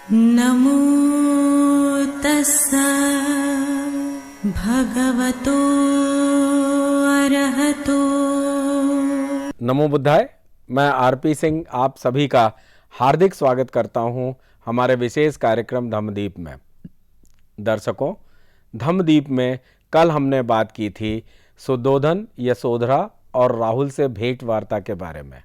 नमो तस्सा भगवतो अरहतो। नमो बुद्धाय। मैं आरपी सिंह आप सभी का हार्दिक स्वागत करता हूं हमारे विशेष कार्यक्रम धम्मदीप में। दर्शकों, धम्मदीप में कल हमने बात की थी सुद्धोधन, यशोधरा और राहुल से भेंट वार्ता के बारे में।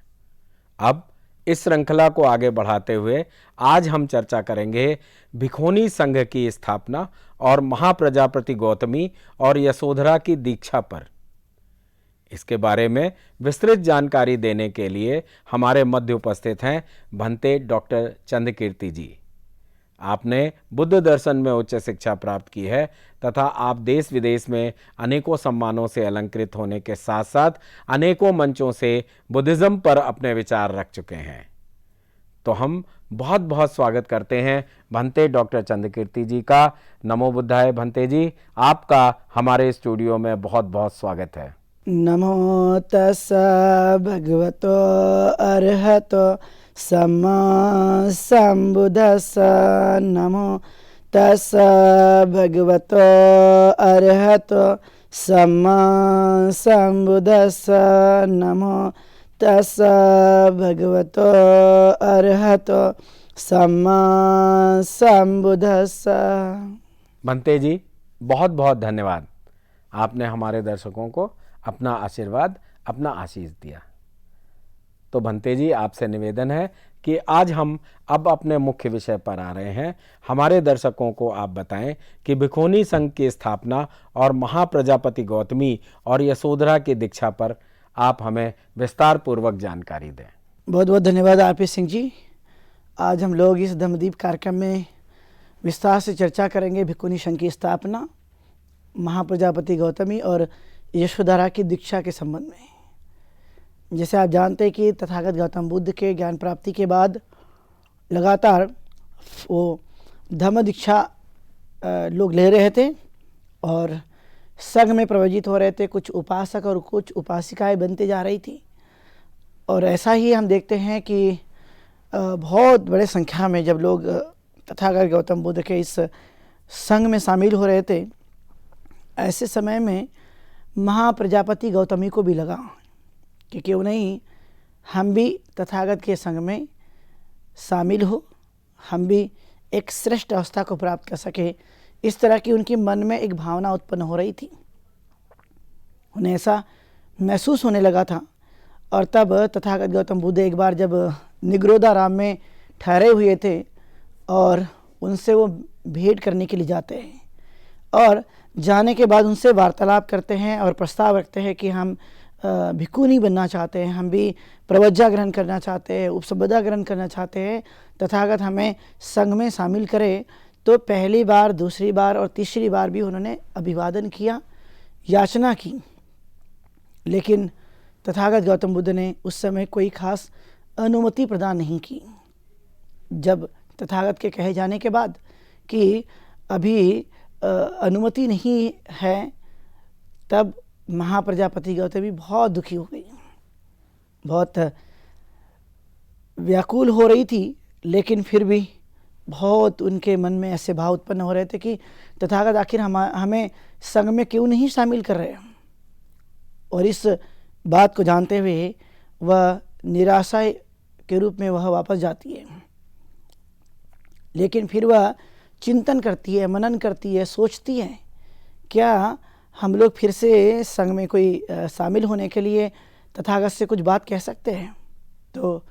अब इस श्रृंखला को आगे बढ़ाते हुए आज हम चर्चा करेंगे भिखोनी संघ की स्थापना और महाप्रजापति गौतमी और यशोधरा की दीक्षा पर। इसके बारे में विस्तृत जानकारी देने के लिए हमारे मध्य उपस्थित हैं भंते डॉक्टर चंद्रकीर्ति जी। आपने बुद्ध दर्शन में उच्च शिक्षा प्राप्त की है तथा आप देश विदेश में अनेकों सम्मानों से अलंकृत होने के साथ साथ अनेकों मंचों से बुद्धिज्म पर अपने विचार रख चुके हैं। तो हम बहुत बहुत स्वागत करते हैं भंते डॉक्टर चंद्रकीर्ति जी का। नमो बुद्धाय भंते जी, आपका हमारे स्टूडियो में बहुत बहुत स्वागत है। नमो तस्सा भगवतो अरहतो सम्मा संबुद्धस्सा। नमो तस्सा भगवतो अरहतो सम्मा संबुद्धस्सा। नमो तस्सा भगवतो अरहतो सम्मा संबुद्धस्सा। भंते जी, बहुत बहुत धन्यवाद। आपने हमारे दर्शकों को अपना आशीर्वाद, अपना आशीष दिया। तो भंते जी, आपसे निवेदन है कि आज हम अब अपने मुख्य विषय पर आ रहे हैं। हमारे दर्शकों को आप बताएं कि भिखोनी संघ की स्थापना और महाप्रजापति गौतमी और यशोधरा की दीक्षा पर आप हमें विस्तार पूर्वक जानकारी दें। बहुत बहुत धन्यवाद आरपी सिंह जी। आज हम लोग इस धम्मदीप कार्यक्रम में विस्तार से चर्चा करेंगे भिखोनी संघ की स्थापना, महाप्रजापति गौतमी और यशोधरा की दीक्षा के संबंध में। जैसे आप जानते हैं कि तथागत गौतम बुद्ध के ज्ञान प्राप्ति के बाद लगातार वो धम्म दीक्षा लोग ले रहे थे और संघ में प्रवजित हो रहे थे। कुछ उपासक और कुछ उपासिकाएं बनते जा रही थी। और ऐसा ही हम देखते हैं कि बहुत बड़े संख्या में जब लोग तथागत गौतम बुद्ध के इस संघ में शामिल हो रहे थे, ऐसे समय में महाप्रजापति गौतमी को भी लगा कि क्यों नहीं हम भी तथागत के संग में शामिल हो, हम भी एक श्रेष्ठ अवस्था को प्राप्त कर सके। इस तरह की उनके मन में एक भावना उत्पन्न हो रही थी, उन्हें ऐसा महसूस होने लगा था। और तब तथागत गौतम बुद्ध एक बार जब निगरोधाराम में ठहरे हुए थे और उनसे वो भेंट करने के लिए जाते हैं और जाने के बाद उनसे वार्तालाप करते हैं और प्रस्ताव रखते हैं कि हम भिखुनी बनना चाहते हैं, हम भी प्रवज्जा ग्रहण करना चाहते हैं, उपसंपदा ग्रहण करना चाहते हैं, तथागत हमें संघ में शामिल करे। तो पहली बार, दूसरी बार और तीसरी बार भी उन्होंने अभिवादन किया, याचना की, लेकिन तथागत गौतम बुद्ध ने उस समय कोई खास अनुमति प्रदान नहीं की। जब तथागत के कहे जाने के बाद कि अभी अनुमति नहीं है, तब महाप्रजापति गौतमी बहुत दुखी हो गई, बहुत व्याकुल हो रही थी। लेकिन फिर भी बहुत उनके मन में ऐसे भाव उत्पन्न हो रहे थे कि तथागत आखिर हमें संघ में क्यों नहीं शामिल कर रहे। और इस बात को जानते हुए वह निराशा के रूप में वह वापस जाती है। लेकिन फिर वह चिंतन करती है, मनन करती है, सोचती है क्या हम लोग फिर से संघ में कोई शामिल होने के लिए तथागत से कुछ बात कह सकते हैं। तो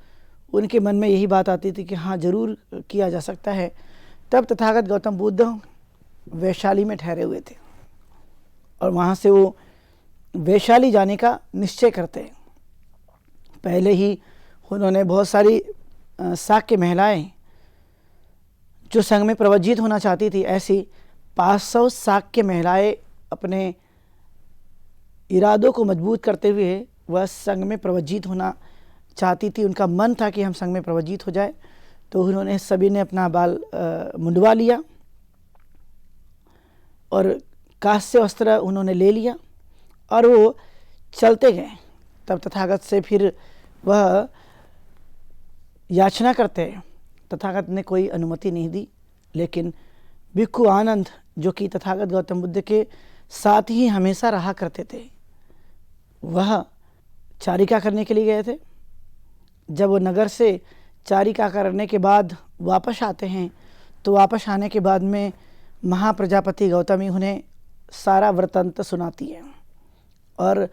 उनके मन में यही बात आती थी कि हाँ, ज़रूर किया जा सकता है। तब तथागत गौतम बुद्ध वैशाली में ठहरे हुए थे और वहाँ से वो वैशाली जाने का निश्चय करते हैं। पहले ही उन्होंने बहुत सारी शाक्य महिलाएं जो संघ में प्रवजित होना चाहती थी, ऐसी 500 शाक्य महिलाएं अपने इरादों को मजबूत करते हुए वह संघ में प्रवजित होना चाहती थी। उनका मन था कि हम संघ में प्रवजित हो जाए। तो उन्होंने सभी ने अपना बाल मुंडवा लिया और कांस्य वस्त्र उन्होंने ले लिया और वो चलते गए। तब तथागत से फिर वह याचना करते हैं तथागत ने कोई अनुमति नहीं दी, लेकिन भिक्खु आनंद जो कि तथागत गौतम बुद्ध के साथ ही हमेशा रहा करते थे, वह चारिका करने के लिए गए थे। जब वो नगर से चारिका करने के बाद वापस आते हैं तो वापस आने के बाद में महाप्रजापति गौतमी उन्हें सारा वृत्तांत सुनाती है, और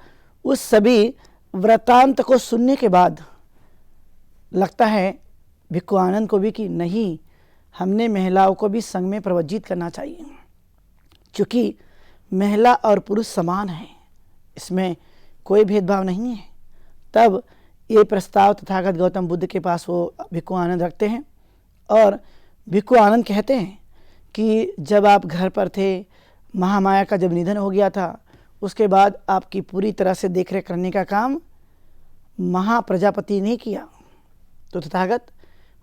उस सभी वृत्तांत को सुनने के बाद लगता है भिक्खु आनंद को भी कि नहीं, हमने महिलाओं को भी संघ में प्रवज्जित करना चाहिए, क्योंकि महिला और पुरुष समान हैं, इसमें कोई भेदभाव नहीं है। तब ये प्रस्ताव तथागत गौतम बुद्ध के पास वो भिक्खु आनंद रखते हैं, और भिक्खु आनंद कहते हैं कि जब आप घर पर थे, महामाया का जब निधन हो गया था, उसके बाद आपकी पूरी तरह से देखरेख करने का काम महाप्रजापति ने किया, तो तथागत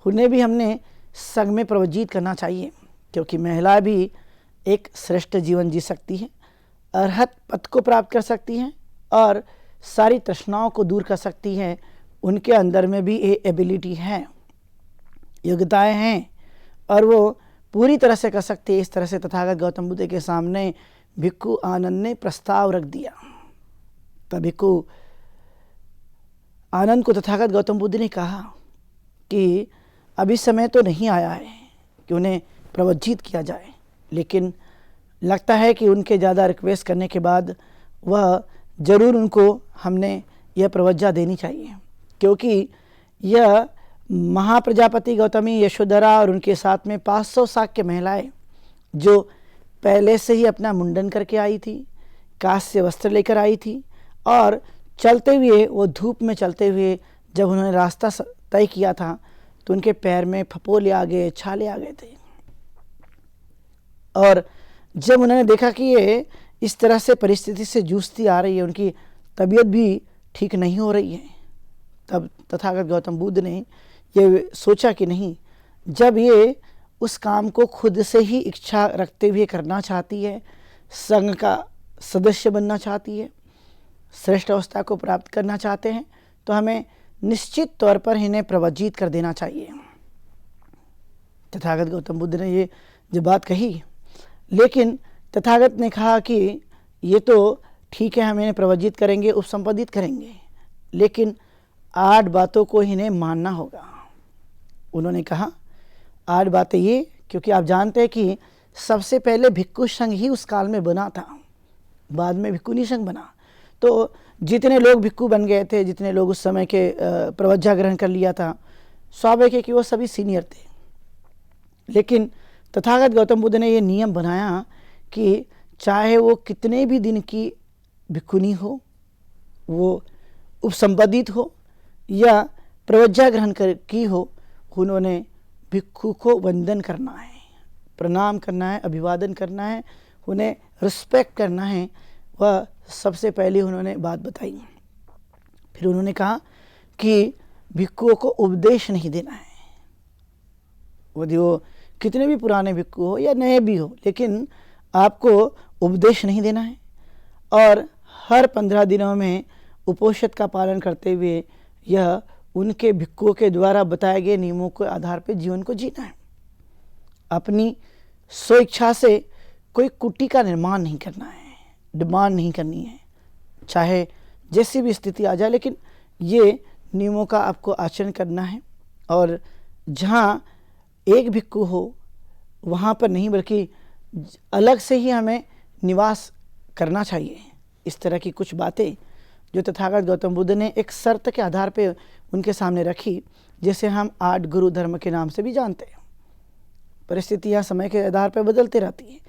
उन्हें भी हमने संघ में प्रवज्जित करना चाहिए, क्योंकि महिला भी एक श्रेष्ठ जीवन जी सकती है, अरहत पद को प्राप्त कर सकती हैं और सारी तृष्णाओं को दूर कर सकती हैं। उनके अंदर में भी ये एबिलिटी है, योग्यताएं हैं, और वो पूरी तरह से कर सकती है। इस तरह से तथागत गौतम बुद्ध के सामने भिक्खु आनंद ने प्रस्ताव रख दिया। तब भिक्खु आनंद को तथागत गौतम बुद्ध ने कहा कि अभी समय तो नहीं आया है कि उन्हें प्रवज्जित किया जाए, लेकिन लगता है कि उनके ज़्यादा रिक्वेस्ट करने के बाद वह ज़रूर उनको हमने यह प्रवज्जा देनी चाहिए, क्योंकि यह महाप्रजापति गौतमी, यशोधरा और उनके साथ में 500 शाक्य महिलाएं जो पहले से ही अपना मुंडन करके आई थी, कांस्य वस्त्र लेकर आई थी, और चलते हुए वो धूप में चलते हुए जब उन्होंने रास्ता तय किया था तो उनके पैर में फपोले आ गए, छाले आ गए थे, और जब उन्होंने देखा कि ये इस तरह से परिस्थिति से जूझती आ रही है, उनकी तबीयत भी ठीक नहीं हो रही है, तब तथागत गौतम बुद्ध ने ये सोचा कि नहीं, जब ये उस काम को खुद से ही इच्छा रखते हुए करना चाहती है, संघ का सदस्य बनना चाहती है, श्रेष्ठ अवस्था को प्राप्त करना चाहते हैं, तो हमें निश्चित तौर पर इन्हें प्रवज्जित कर देना चाहिए। तथागत गौतम बुद्ध ने ये जो बात कही, लेकिन तथागत ने कहा कि ये तो ठीक है, हम इन्हें प्रवज्जित करेंगे, उपसंपादित करेंगे, लेकिन 8 बातों को इन्हें मानना होगा। उन्होंने कहा 8 बातें ये, क्योंकि आप जानते हैं कि सबसे पहले भिक्खु संघ ही उस काल में बना था, बाद में भिक्खुनी संघ बना, तो जितने लोग भिक्खु बन गए थे, जितने लोग उस समय के प्रवज्जा ग्रहण कर लिया था, स्वाभाविक है कि वो सभी सीनियर थे। लेकिन तथागत गौतम बुद्ध ने ये नियम बनाया कि चाहे वो कितने भी दिन की भिक्खुनी हो, वो उपसंपादित हो या प्रवज्जा ग्रहण की हो, उन्होंने भिक्खु को वंदन करना है, प्रणाम करना है, अभिवादन करना है, उन्हें रिस्पेक्ट करना है। वह सबसे पहले उन्होंने बात बताई। फिर उन्होंने कहा कि भिक्खुओं को उपदेश नहीं देना है, वो कितने भी पुराने भिक्खु हो या नए भी हो, लेकिन आपको उपदेश नहीं देना है, और हर 15 दिनों में उपोषित का पालन करते हुए यह उनके भिक्खुओं के द्वारा बताए गए नियमों के आधार पर जीवन को जीना है। अपनी स्वेच्छा से कोई कुटी का निर्माण नहीं करना है, डिमांड नहीं करनी है, चाहे जैसी भी स्थिति आ जाए, लेकिन ये नियमों का आपको आचरण करना है। और जहाँ एक भिक्खु हो वहाँ पर नहीं, बल्कि अलग से ही हमें निवास करना चाहिए। इस तरह की कुछ बातें जो तथागत गौतम बुद्ध ने एक शर्त के आधार पे उनके सामने रखी, जिसे हम 8 गुरु धर्म के नाम से भी जानते हैं। परिस्थितियाँ समय के आधार पर बदलती रहती हैं,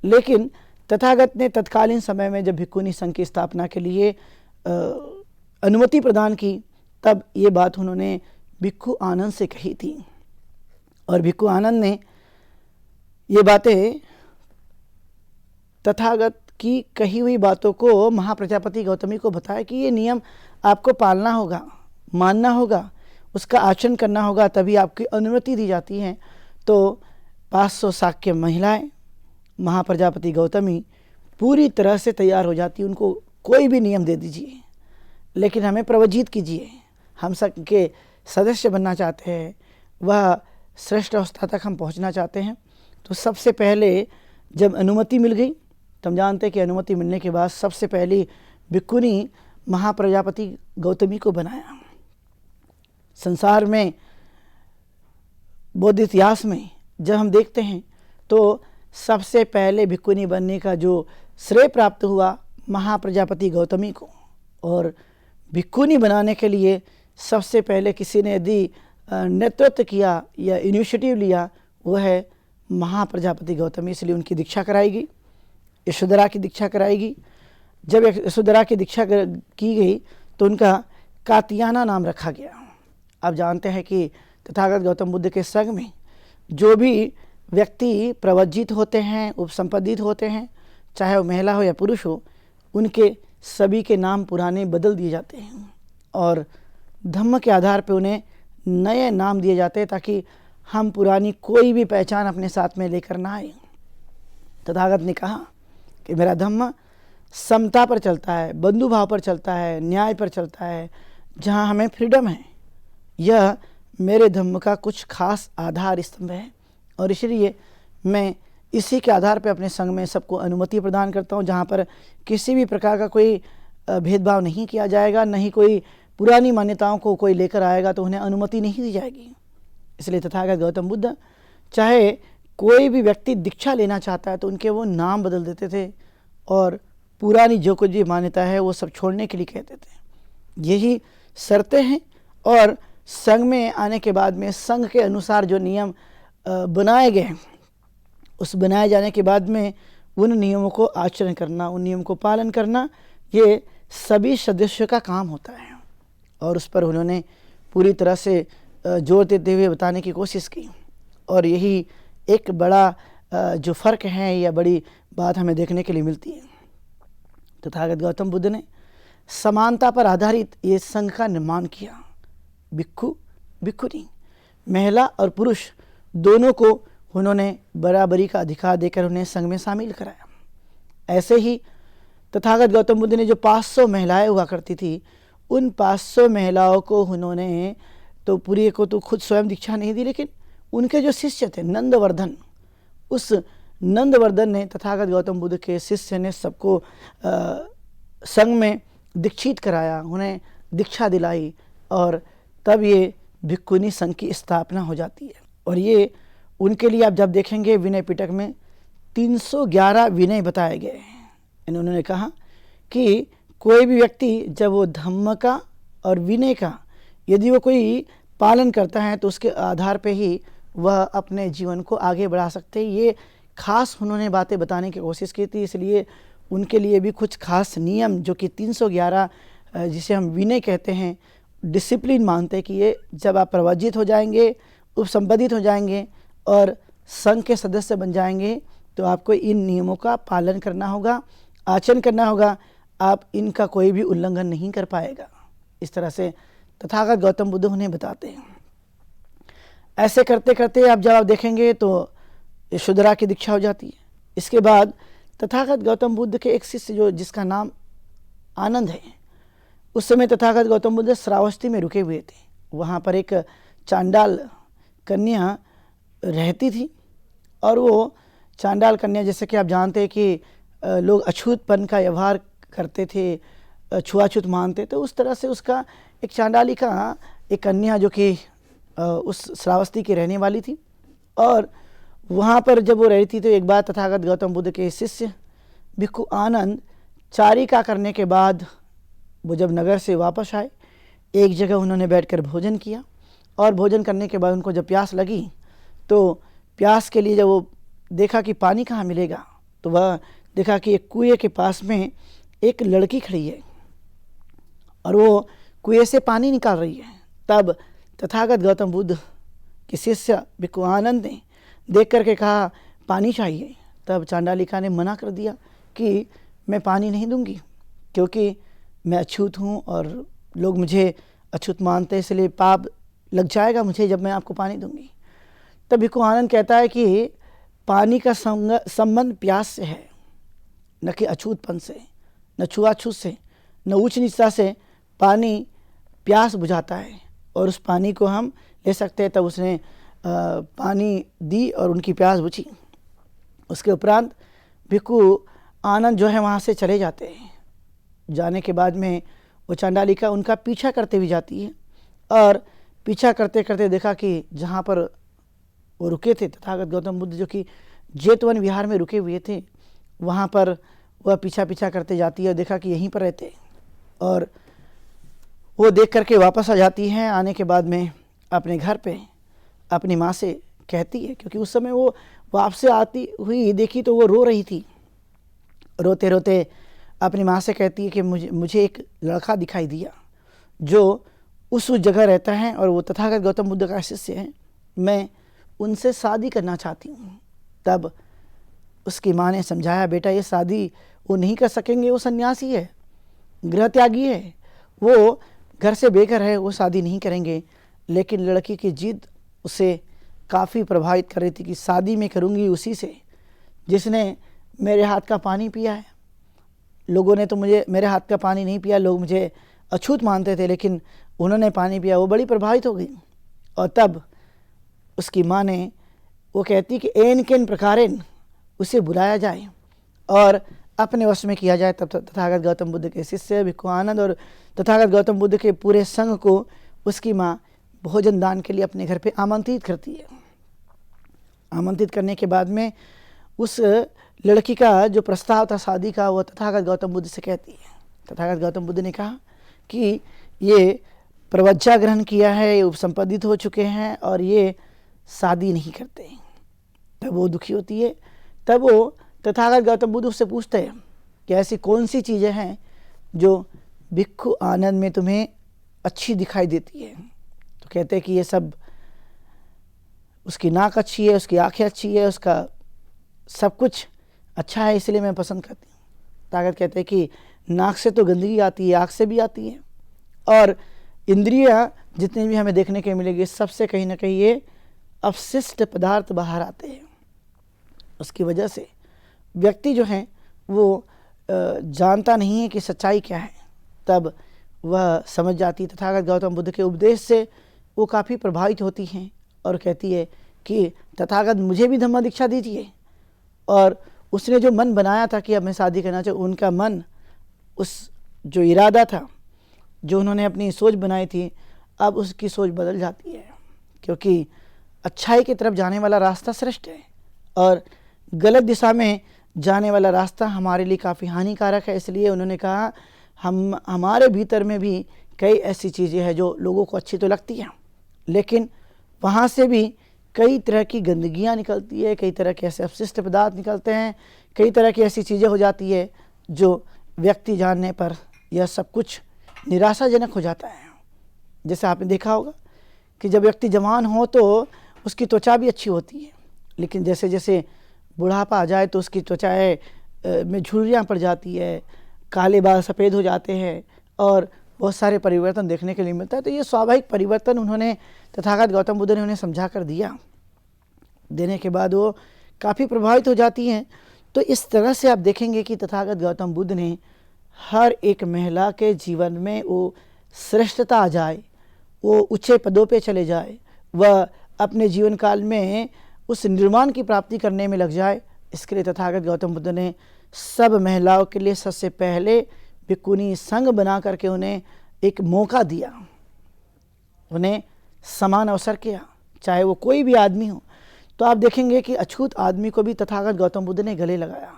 लेकिन तथागत ने तत्कालीन समय में जब भिक्खुनी संघ की स्थापना के लिए अनुमति प्रदान की, तब ये बात उन्होंने भिक्खु आनंद से कही थी, और भिक्खु आनंद ने ये बातें तथागत की कही हुई बातों को महाप्रजापति गौतमी को बताया कि ये नियम आपको पालना होगा, मानना होगा, उसका आचरण करना होगा, तभी आपकी अनुमति दी जाती है। तो 500 शाक्य महिलाएं महाप्रजापति गौतमी पूरी तरह से तैयार हो जाती, उनको कोई भी नियम दे दीजिए, लेकिन हमें प्रवज्जित कीजिए, हम संघ के सदस्य बनना चाहते हैं। वह श्रेष्ठ अवस्था तक हम पहुंचना चाहते हैं तो सबसे पहले जब अनुमति मिल गई तो हम जानते हैं कि अनुमति मिलने के बाद सबसे पहली भिक्खुनी महाप्रजापति गौतमी को बनाया। संसार में बौद्ध इतिहास में जब हम देखते हैं तो सबसे पहले भिक्खुनी बनने का जो श्रेय प्राप्त हुआ महाप्रजापति गौतमी को, और भिक्खुनी बनाने के लिए सबसे पहले किसी ने यदि नेतृत्व किया या इनिशिएटिव लिया वो है महाप्रजापति गौतमी। इसलिए उनकी दीक्षा कराएगी, यशोधरा की दीक्षा कराएगी। जब यशोधरा की दीक्षा की गई तो उनका कात्यायना नाम रखा गया। आप जानते हैं कि तथागत गौतम बुद्ध के संग में जो भी व्यक्ति प्रवज्जित होते हैं, उपसंपदित होते हैं, चाहे वो महिला हो या पुरुष हो, उनके सभी के नाम पुराने बदल दिए जाते हैं और धम्म के आधार पर उन्हें नए नाम दिए जाते हैं ताकि हम पुरानी कोई भी पहचान अपने साथ में लेकर ना आए। तथागत ने कहा कि मेरा धम्म समता पर चलता है, बंधु भाव पर चलता है, न्याय पर चलता है, जहाँ हमें फ्रीडम है। यह मेरे धम्म का कुछ खास आधार स्तंभ है और इसलिए मैं इसी के आधार पर अपने संघ में सबको अनुमति प्रदान करता हूँ, जहाँ पर किसी भी प्रकार का कोई भेदभाव नहीं किया जाएगा, नहीं कोई पुरानी मान्यताओं को कोई लेकर आएगा तो उन्हें अनुमति नहीं दी जाएगी। इसलिए तथागत गौतम बुद्ध चाहे कोई भी व्यक्ति दीक्षा लेना चाहता है तो उनके वो नाम बदल देते थे और पुरानी जो कुछ भी मान्यता है वो सब छोड़ने के लिए कहते थे। यही शर्तें हैं और संघ में आने के बाद में संघ के अनुसार जो नियम बनाए गए उस बनाए जाने के बाद में उन नियमों को आचरण करना, उन नियमों को पालन करना, ये सभी सदस्यों का काम होता है। और उस पर उन्होंने पूरी तरह से जोर देते हुए बताने की कोशिश की और यही एक बड़ा जो फ़र्क है या बड़ी बात हमें देखने के लिए मिलती है। तथागत गौतम बुद्ध ने समानता पर आधारित ये संघ का निर्माण किया। भिक्खु भिक्खुनी, महिला और पुरुष दोनों को उन्होंने बराबरी का अधिकार देकर उन्हें संघ में शामिल कराया। ऐसे ही तथागत गौतम बुद्ध ने जो 500 महिलाएं हुआ करती थी उन 500 महिलाओं को उन्होंने तो पूरी को तो खुद स्वयं दीक्षा नहीं दी, लेकिन उनके जो शिष्य थे नंदवर्धन, उस नंदवर्धन ने तथागत गौतम बुद्ध के शिष्य ने सबको संघ में दीक्षित कराया, उन्हें दीक्षा दिलाई और तब ये भिक्खुनी संघ की स्थापना हो जाती है। और ये उनके लिए आप जब देखेंगे विनय पिटक में 311 विनय बताए गए हैं। इन्होंने कहा कि कोई भी व्यक्ति जब वो धम्म का और विनय का यदि वो कोई पालन करता है तो उसके आधार पे ही वह अपने जीवन को आगे बढ़ा सकते हैं। ये खास उन्होंने बातें बताने की कोशिश की थी, इसलिए उनके लिए भी कुछ खास नियम जो कि 311 जिसे हम विनय कहते हैं, डिसिप्लिन मानते हैं कि ये जब आप प्रवज्जित हो जाएंगे, उपसंपदित हो जाएंगे और संघ के सदस्य बन जाएंगे तो आपको इन नियमों का पालन करना होगा, आचरण करना होगा, आप इनका कोई भी उल्लंघन नहीं कर पाएगा। इस तरह से तथागत गौतम बुद्ध उन्हें बताते हैं। ऐसे करते करते आप जब आप देखेंगे तो यशोधरा की दीक्षा हो जाती है। इसके बाद तथागत गौतम बुद्ध के एक शिष्य जो जिसका नाम आनंद है, उस समय तथागत गौतम बुद्ध श्रावस्ती में रुके हुए थे। वहाँ पर एक चांडाल कन्या रहती थी और वो चांडाल कन्या, जैसे कि आप जानते हैं कि लोग अछूतपन का व्यवहार करते थे, छुआछूत मानते थे, उस तरह से उसका एक चांडाली का एक कन्या जो कि उस श्रावस्ती की रहने वाली थी। और वहाँ पर जब वो रहती तो एक बार तथागत गौतम बुद्ध के शिष्य भिक्खु आनंद चारिका करने के बाद वो जब नगर से वापस आए, एक जगह उन्होंने बैठकर भोजन किया और भोजन करने के बाद उनको जब प्यास लगी तो प्यास के लिए जब वो देखा कि पानी कहाँ मिलेगा तो वह देखा कि एक कुएं के पास में एक लड़की खड़ी है और वो कुएं से पानी निकाल रही है। तब तथागत गौतम बुद्ध के शिष्य भिक्खु आनंद ने देख करके कहा पानी चाहिए। तब चांडालिका ने मना कर दिया कि मैं पानी नहीं दूंगी क्योंकि मैं अछूत हूँ और लोग मुझे अछूत मानते हैं, इसलिए पाप लग जाएगा मुझे जब मैं आपको पानी दूंगी। तब भिक्खु आनंद कहता है कि पानी का संबंध प्यास से है, न कि अछूतपन से, न छुआछूत से, न ऊंच नीचता से। पानी प्यास बुझाता है और उस पानी को हम ले सकते हैं। तब उसने पानी दी और उनकी प्यास बुझी। उसके उपरांत भिक्खु आनंद जो है वहाँ से चले जाते हैं। जाने के बाद में वो चंडालिका उनका पीछा करते हुए जाती है और पीछा करते करते देखा कि जहाँ पर वो रुके थे तथागत गौतम बुद्ध, जो कि जेतवन विहार में रुके हुए थे, वहाँ पर वह पीछा पीछा करते जाती है और देखा कि यहीं पर रहते, और वो देख करके वापस आ जाती हैं। आने के बाद में अपने घर पे अपनी माँ से कहती है, क्योंकि उस समय वो वापस आती हुई देखी तो वो रो रही थी। रोते रोते अपनी माँ से कहती है कि मुझे एक लड़का दिखाई दिया जो उस जगह रहता है और वो तथागत गौतम बुद्ध का शिष्य है, मैं उनसे शादी करना चाहती हूँ। तब उसकी माँ ने समझाया, बेटा ये शादी वो नहीं कर सकेंगे, वो सन्यासी है, गृह त्यागी है, वो घर से बेघर है, वो शादी नहीं करेंगे। लेकिन लड़की की जिद उसे काफ़ी प्रभावित कर रही थी कि शादी मैं करूँगी उसी से जिसने मेरे हाथ का पानी पिया है। लोगों ने तो मेरे हाथ का पानी नहीं पिया, लोग मुझे अछूत मानते थे, लेकिन उन्होंने पानी पिया। वो बड़ी प्रभावित हो गई और तब उसकी माँ ने वो कहती कि एन केन प्रकारेण उसे बुलाया जाए और अपने वश में किया जाए। तब तथागत गौतम बुद्ध के शिष्य भिक्खु आनंद और तथागत गौतम बुद्ध के पूरे संघ को उसकी माँ भोजन दान के लिए अपने घर पे आमंत्रित करती है। आमंत्रित करने के बाद में उस लड़की का जो प्रस्ताव था शादी का, वो तथागत गौतम बुद्ध से कहती है। तथागत गौतम बुद्ध ने कहा कि ये प्रवज्जा ग्रहण किया है, ये उपसंपदित हो चुके हैं और ये शादी नहीं करते। तब वो दुखी होती है। तब वो तथागत गौतम बुद्ध उससे पूछते हैं कि ऐसी कौन सी चीज़ें हैं जो भिक्खु आनंद में तुम्हें अच्छी दिखाई देती है। तो कहते हैं कि ये सब, उसकी नाक अच्छी है, उसकी आंखें अच्छी है, उसका सब कुछ अच्छा है, इसलिए मैं पसंद करती हूँ। ताकत कहते हैं कि नाक से तो गंदगी आती है, आँख से भी आती है, और इंद्रियाँ जितनी भी हमें देखने के मिलेगी सबसे कहीं ना कहीं ये अपशिष्ट पदार्थ बाहर आते हैं। उसकी वजह से व्यक्ति जो है वो जानता नहीं है कि सच्चाई क्या है। तब वह समझ जाती, तथागत गौतम बुद्ध के उपदेश से वो काफ़ी प्रभावित होती हैं और कहती है कि तथागत मुझे भी धम्म दीक्षा दीजिए। और उसने जो मन बनाया था कि अब मैं शादी करना चाहिए, उनका मन, उस जो इरादा था, जो उन्होंने अपनी सोच बनाई थी, अब उसकी सोच बदल जाती है, क्योंकि अच्छाई की तरफ जाने वाला रास्ता श्रेष्ठ है और गलत दिशा में जाने वाला रास्ता हमारे लिए काफ़ी हानिकारक है। इसलिए उन्होंने कहा हमारे भीतर में भी कई ऐसी चीज़ें हैं जो लोगों को अच्छी तो लगती हैं, लेकिन वहाँ से भी कई तरह की गंदगियाँ निकलती है, कई तरह के ऐसे अपशिष्ट पदार्थ निकलते हैं, कई तरह की ऐसी चीज़ें हो जाती है जो व्यक्ति जानने पर यह सब कुछ निराशाजनक हो जाता है। जैसे आपने देखा होगा कि जब व्यक्ति जवान हो तो उसकी त्वचा भी अच्छी होती है, लेकिन जैसे जैसे बुढ़ापा आ जाए तो उसकी त्वचा में झुर्रियाँ पड़ जाती है, काले बाल सफ़ेद हो जाते हैं और बहुत सारे परिवर्तन देखने के लिए मिलता है। तो ये स्वाभाविक परिवर्तन उन्होंने, तथागत गौतम बुद्ध ने उन्हें समझा कर दिया। देने के बाद वो काफ़ी प्रभावित हो जाती हैं। तो इस तरह से आप देखेंगे कि तथागत गौतम बुद्ध ने हर एक महिला के जीवन में वो श्रेष्ठता आ जाए, वो ऊंचे पदों पे चले जाए, वह अपने जीवन काल में उस निर्माण की प्राप्ति करने में लग जाए। इसके लिए तथागत गौतम बुद्ध ने सब महिलाओं के लिए सबसे पहले भिक्खुनी संघ बना करके उन्हें एक मौका दिया, उन्हें समान अवसर किया, चाहे वो कोई भी आदमी हो। तो आप देखेंगे कि अछूत आदमी को भी तथागत गौतम बुद्ध ने गले लगाया।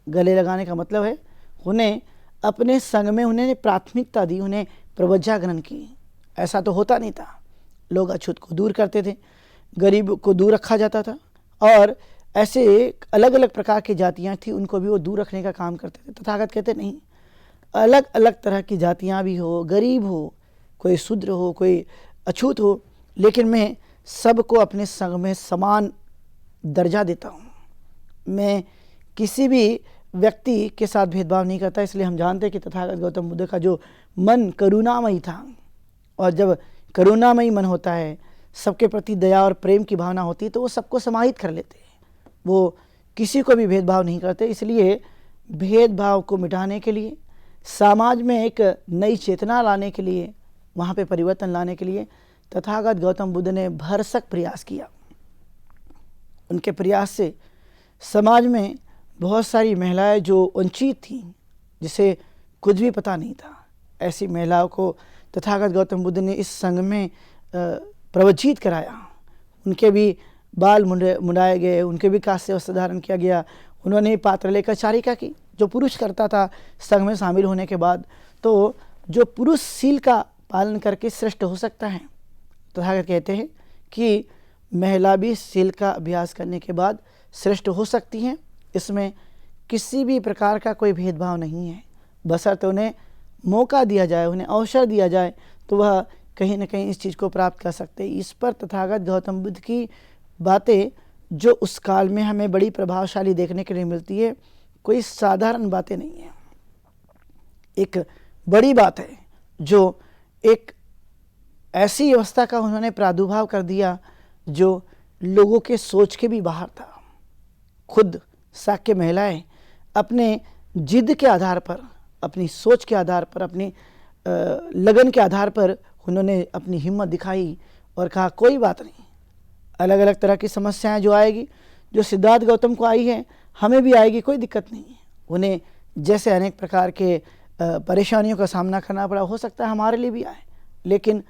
गले लगाने का मतलब है उन्हें अपने संघ में उन्हें प्राथमिकता दी, उन्हें प्रवज्जा ग्रहण की। ऐसा तो होता नहीं था, लोग अछूत को दूर करते थे, गरीब को दूर रखा जाता था, और ऐसे अलग अलग प्रकार की जातियाँ थी उनको भी वो दूर रखने का काम करते थे। तथागत कहते नहीं, अलग अलग तरह की जातियाँ भी हो, गरीब हो, कोई शूद्र हो, कोई अछूत हो, लेकिन मैं सबको अपने संग में समान दर्जा देता हूँ। मैं किसी भी व्यक्ति के साथ भेदभाव नहीं करता। इसलिए हम जानते हैं कि तथागत गौतम बुद्ध का जो मन करुणामयी था, और जब करुणामयी मन होता है, सबके प्रति दया और प्रेम की भावना होती है, तो वो सबको समाहित कर लेते हैं, वो किसी को भी भेदभाव नहीं करते। इसलिए भेदभाव को मिटाने के लिए, समाज में एक नई चेतना लाने के लिए, वहाँ पे परिवर्तन लाने के लिए तथागत गौतम बुद्ध ने भरसक प्रयास किया। उनके प्रयास से समाज में बहुत सारी महिलाएं जो वंचित थीं, जिसे कुछ भी पता नहीं था, ऐसी महिलाओं को तथागत गौतम बुद्ध ने इस संघ में प्रवचित कराया। उनके भी बाल मुंडाए गए, उनके भी कास्य वस्त्र धारण किया गया। उन्होंने पात्र लेकर चारिका की, जो पुरुष करता था संघ में शामिल होने के बाद। तो जो पुरुष सील का पालन करके श्रेष्ठ हो सकता है, तथागत कहते हैं कि महिला भी सील का अभ्यास करने के बाद श्रेष्ठ हो सकती हैं। इसमें किसी भी प्रकार का कोई भेदभाव नहीं है, बशर्ते उन्हें मौका दिया जाए, उन्हें अवसर दिया जाए, तो वह कहीं ना कहीं इस चीज़ को प्राप्त कर सकते हैं। इस पर तथागत गौतम बुद्ध की बातें जो उस काल में हमें बड़ी प्रभावशाली देखने के लिए मिलती है, कोई साधारण बातें नहीं है। एक बड़ी बात है जो एक ऐसी व्यवस्था का उन्होंने प्रादुर्भाव कर दिया जो लोगों के सोच के भी बाहर था। खुद शाक्य महिलाएं अपने जिद के आधार पर, अपनी सोच के आधार पर, अपनी लगन के आधार पर उन्होंने अपनी हिम्मत दिखाई और कहा कोई बात नहीं, अलग अलग तरह की समस्याएं जो आएगी, जो सिद्धार्थ गौतम को आई है हमें भी आएगी, कोई दिक्कत नहीं है। उन्हें जैसे अनेक प्रकार के परेशानियों का सामना करना पड़ा, हो सकता है हमारे लिए भी आए, लेकिन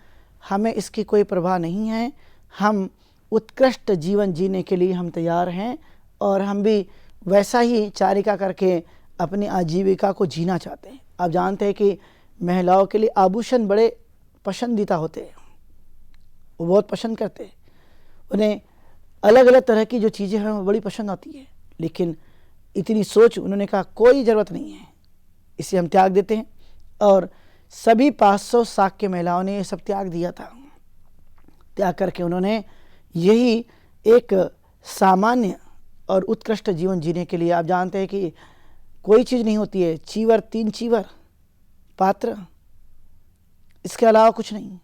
हमें इसकी कोई परवाह नहीं है। हम उत्कृष्ट जीवन जीने के लिए हम तैयार हैं और हम भी वैसा ही चारिका करके अपनी आजीविका को जीना चाहते हैं। आप जानते हैं कि महिलाओं के लिए आभूषण बड़े पसंदीदा होते हैं, वो बहुत पसंद करते हैं, उन्हें अलग अलग तरह की जो चीज़ें हैं वो बड़ी पसंद आती है। लेकिन इतनी सोच उन्होंने कहा कोई ज़रूरत नहीं है, इसे हम त्याग देते हैं। और सभी 500 शाक्य महिलाओं ने ये सब त्याग दिया था। त्याग करके उन्होंने यही एक सामान्य और उत्कृष्ट जीवन जीने के लिए, आप जानते हैं कि कोई चीज़ नहीं होती है, चीवर 3 चीवर पात्र, इसके अलावा कुछ नहीं,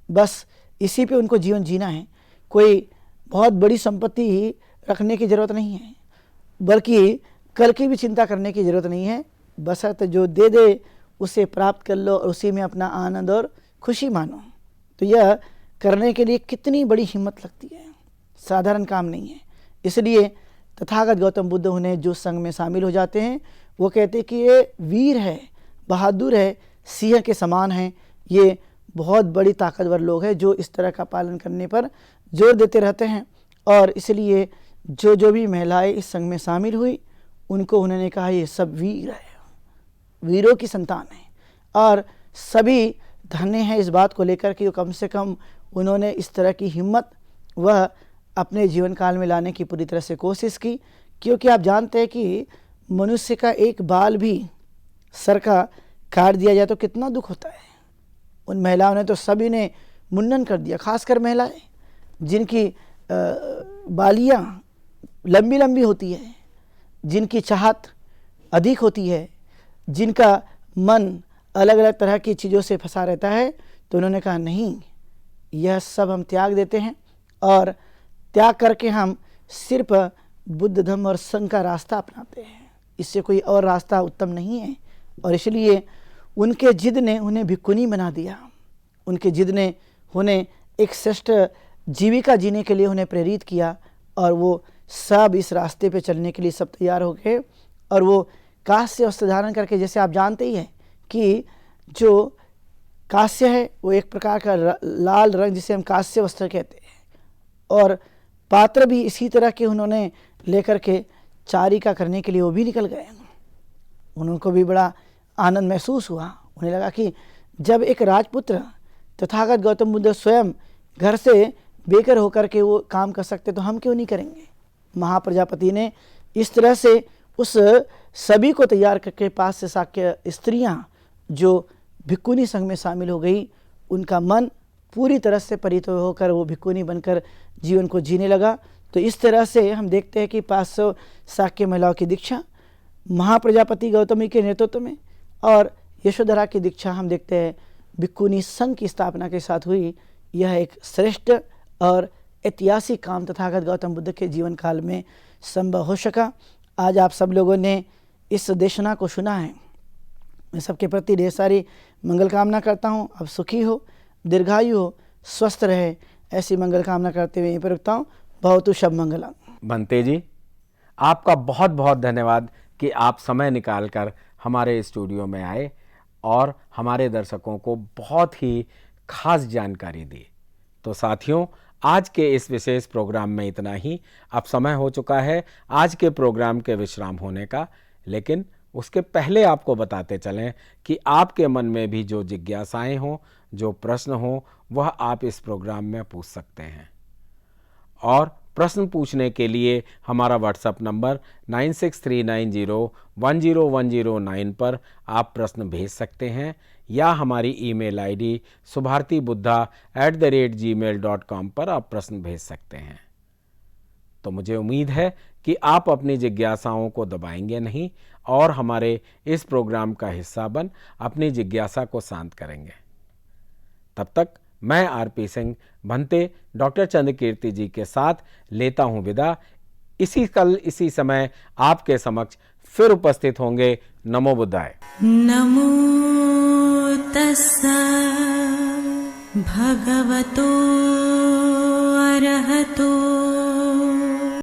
बस इसी पे उनको जीवन जीना है। कोई बहुत बड़ी संपत्ति ही रखने की ज़रूरत नहीं है, बल्कि कल की भी चिंता करने की ज़रूरत नहीं है। बशर्ते जो दे दे उसे प्राप्त कर लो और उसी में अपना आनंद और खुशी मानो। तो यह करने के लिए कितनी बड़ी हिम्मत लगती है, साधारण काम नहीं है। इसलिए तथागत गौतम बुद्ध उन्हें जो संघ में शामिल हो जाते हैं, वो कहते हैं कि ये वीर है, बहादुर है, सिंह के समान है, ये बहुत बड़ी ताकतवर लोग हैं जो इस तरह का पालन करने पर जोर देते रहते हैं। और इसलिए जो भी महिलाएं इस संघ में शामिल हुई, उनको उन्होंने कहा ये सब वीर है, वीरों की संतान है, और सभी धन्य हैं इस बात को लेकर कि कम से कम उन्होंने इस तरह की हिम्मत वह अपने जीवन काल में लाने की पूरी तरह से कोशिश की। क्योंकि आप जानते हैं कि मनुष्य का एक बाल भी सर का काट दिया जाए तो कितना दुख होता है। उन महिलाओं ने तो सभी ने मुंडन कर दिया, खासकर महिलाएं जिनकी बालियां लंबी लंबी होती है, जिनकी चाहत अधिक होती है, जिनका मन अलग अलग तरह की चीज़ों से फंसा रहता है। तो उन्होंने कहा नहीं, यह सब हम त्याग देते हैं और त्याग करके हम सिर्फ बुद्ध धम्म और संघ का रास्ता अपनाते हैं, इससे कोई और रास्ता उत्तम नहीं है। और इसलिए उनके जिद ने उन्हें भिक्खुनी बना दिया, उनके जिद ने उन्हें एक श्रेष्ठ जीविका जीने के लिए उन्हें प्रेरित किया, और वो सब इस रास्ते पे चलने के लिए सब तैयार हो गए। और वो कांस्य वस्त्र धारण करके, जैसे आप जानते ही हैं कि जो कांस्य है वो एक प्रकार का लाल रंग जिसे हम कांस्य वस्त्र कहते हैं, और पात्र भी इसी तरह के उन्होंने लेकर के चारिका करने के लिए वो भी निकल गए। उनको भी बड़ा आनंद महसूस हुआ। उन्हें लगा कि जब एक राजपुत्र तथागत गौतम बुद्ध स्वयं घर से बेघर होकर के वो काम कर सकते तो हम क्यों नहीं करेंगे। महाप्रजापति ने इस तरह से उस सभी को तैयार करके पास से शाक्य स्त्रियां जो भिक्खुनी संघ में शामिल हो गई, उनका मन पूरी तरह से परितोष होकर वो भिक्खुनी बनकर जीवन को जीने लगा। तो इस तरह से हम देखते हैं कि 500 शाक्य महिलाओं की दीक्षा महाप्रजापति गौतमी के नेतृत्व में, और यशोधरा की दीक्षा हम देखते हैं भिक्खुनी संघ की स्थापना के साथ हुई। यह एक श्रेष्ठ और ऐतिहासिक काम तथागत गौतम बुद्ध के जीवन काल में संभव हो सका। आज आप सब लोगों ने इस देशना को सुना है। मैं सबके प्रति ढेर सारी मंगल कामना करता हूँ। आप सुखी हो, दीर्घायु हो, स्वस्थ रहे, ऐसी मंगल कामना करते हुए यहीं पर रुकता हूँ। भवतु शुभ मंगलम। भंते जी, आपका बहुत बहुत धन्यवाद कि आप समय निकालकर हमारे स्टूडियो में आए और हमारे दर्शकों को बहुत ही खास जानकारी दी। तो साथियों, आज के इस विशेष प्रोग्राम में इतना ही। अब समय हो चुका है आज के प्रोग्राम के विश्राम होने का, लेकिन उसके पहले आपको बताते चलें कि आपके मन में भी जो जिज्ञासाएं हों, जो प्रश्न हों, वह आप इस प्रोग्राम में पूछ सकते हैं। और प्रश्न पूछने के लिए हमारा व्हाट्सएप नंबर 9639010109 पर आप प्रश्न भेज सकते हैं, या हमारी ईमेल आईडी subhartibuddha@gmail.com पर आप प्रश्न भेज सकते हैं। तो मुझे उम्मीद है कि आप अपनी जिज्ञासाओं को दबाएंगे नहीं और हमारे इस प्रोग्राम का हिस्सा बन अपनी जिज्ञासा को शांत करेंगे। तब तक मैं आरपी सिंह भंते डॉक्टर चंद्रकीर्ति जी के साथ लेता हूं विदा। कल इसी समय आपके समक्ष फिर उपस्थित होंगे। नमो बुद्धाय। नमो तस्सा भगवतो अरहतो